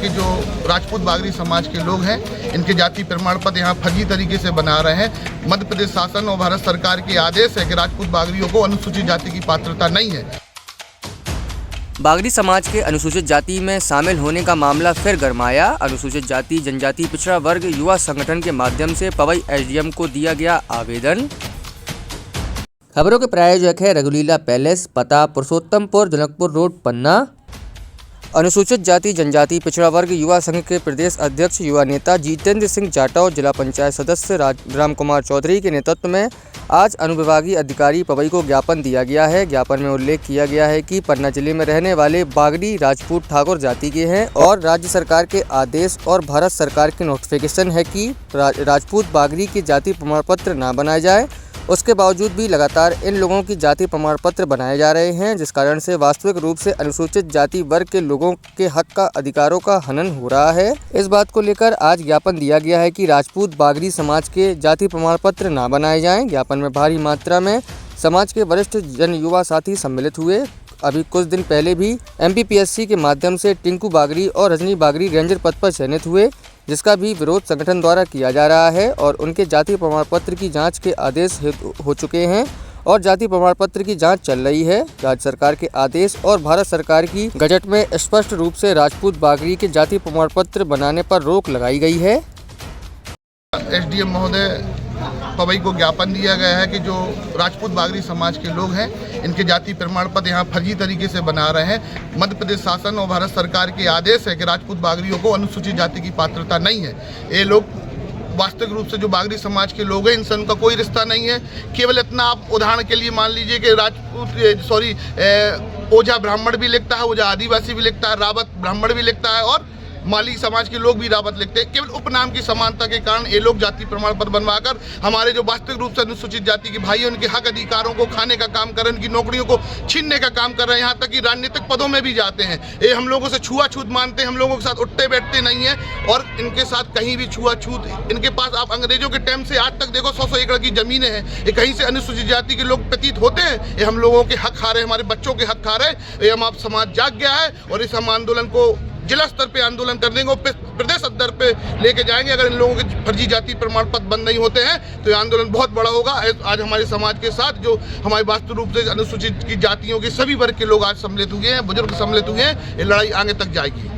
कि जो राजपूत बागरी समाज के लोग हैं इनके जाति प्रमाण पत्र यहाँ फर्जी तरीके से बना रहे हैं। मध्य प्रदेश शासन और भारत सरकार के आदेश है कि राजपूत बागरियों को अनुसूचित जाति की पात्रता नहीं है। बागरी समाज के अनुसूचित जाति में शामिल होने का मामला फिर गरमाया। अनुसूचित जाति जनजाति पिछड़ा वर्ग युवा संगठन के माध्यम से पवई एसडीएम को दिया गया आवेदन। खबरों के प्रायोजक है रघुलीला पैलेस, पता पुरुषोत्तमपुर, जनकपुर रोड, पन्ना। अनुसूचित जाति जनजाति पिछड़ा वर्ग युवा संघ के प्रदेश अध्यक्ष युवा नेता जितेंद्र सिंह जाटव, जिला पंचायत सदस्य राम कुमार चौधरी के नेतृत्व में आज अनुविभागीय अधिकारी पवई को ज्ञापन दिया गया है। ज्ञापन में उल्लेख किया गया है कि पन्ना जिले में रहने वाले बागड़ी राजपूत ठाकुर जाति के हैं और राज्य सरकार के आदेश और भारत सरकार के नोटिफिकेशन है कि राजपूत बागड़ी के जाति प्रमाण पत्र न बनाए जाए। उसके बावजूद भी लगातार इन लोगों की जाति प्रमाण पत्र बनाए जा रहे हैं, जिस कारण से वास्तविक रूप से अनुसूचित जाति वर्ग के लोगों के हक का अधिकारों का हनन हो रहा है। इस बात को लेकर आज ज्ञापन दिया गया है कि राजपूत बागरी समाज के जाति प्रमाण पत्र न बनाए जाएं। ज्ञापन में भारी मात्रा में समाज के वरिष्ठ जन युवा साथी सम्मिलित हुए। अभी कुछ दिन पहले भी एमपीपीएससी के माध्यम से टिंकू बागरी और रजनी बागरी रेंजर पद पर चयनित हुए, जिसका भी विरोध संगठन द्वारा किया जा रहा है और उनके जाति प्रमाण पत्र की जांच के आदेश हो चुके हैं और जाति प्रमाण पत्र की जांच चल रही है। राज्य सरकार के आदेश और भारत सरकार की गजट में स्पष्ट रूप से राजपूत बागरी के जाति प्रमाण पत्र बनाने पर रोक लगाई गई है। एसडीएम महोदय पवई को ज्ञापन दिया गया है कि जो राजपूत बागरी समाज के लोग हैं इनके जाति प्रमाण पत्र यहाँ फर्जी तरीके से बना रहे हैं। मध्य प्रदेश शासन और भारत सरकार के आदेश है कि राजपूत बागरियों को अनुसूचित जाति की पात्रता नहीं है। ये लोग वास्तविक रूप से जो बागरी समाज के लोग हैं इनसे उनका कोई रिश्ता नहीं है। केवल इतना आप उदाहरण के लिए मान लीजिए कि ओझा ब्राह्मण भी लिखता है, ओझा आदिवासी भी लिखता है, रावत ब्राह्मण भी लिखता है और माली समाज के लोग भी रावत लिखते हैं। केवल उपनाम की समानता के कारण ये लोग जाति प्रमाण पत्र बनवाकर हमारे जो वास्तविक रूप से अनुसूचित जाति के भाई उनके हक अधिकारों को खाने का काम कर रहे हैं, उनकी नौकरियों को छीनने का काम कर रहे हैं, यहाँ तक कि राजनीतिक पदों में भी जाते हैं। ये हम लोगों से छुआछूत मानते हैं, हम लोगों के साथ उठते बैठते नहीं है और इनके साथ कहीं भी छुआछूत। इनके पास आप अंग्रेजों के टाइम से आज तक देखो 100 एकड़ की जमीनें हैं। ये कहीं से अनुसूचित जाति के लोग प्रतीत होते हैं। ये हम लोगों के हक खा रहे हैं, हमारे बच्चों के हक खा रहे हैं। ये हम आप समाज जाग गया है और इस हम आंदोलन को जिला स्तर पे आंदोलन कर देंगे और प्रदेश स्तर पे लेके जाएंगे। अगर इन लोगों के फर्जी जाति प्रमाण पत्र बंद नहीं होते हैं तो ये आंदोलन बहुत बड़ा होगा। आज हमारे समाज के साथ जो हमारे वास्तविक रूप से अनुसूचित की जातियों के सभी वर्ग के लोग आज सम्मिलित हुए हैं, बुजुर्ग सम्मिलित हुए हैं। ये लड़ाई आगे तक जाएगी।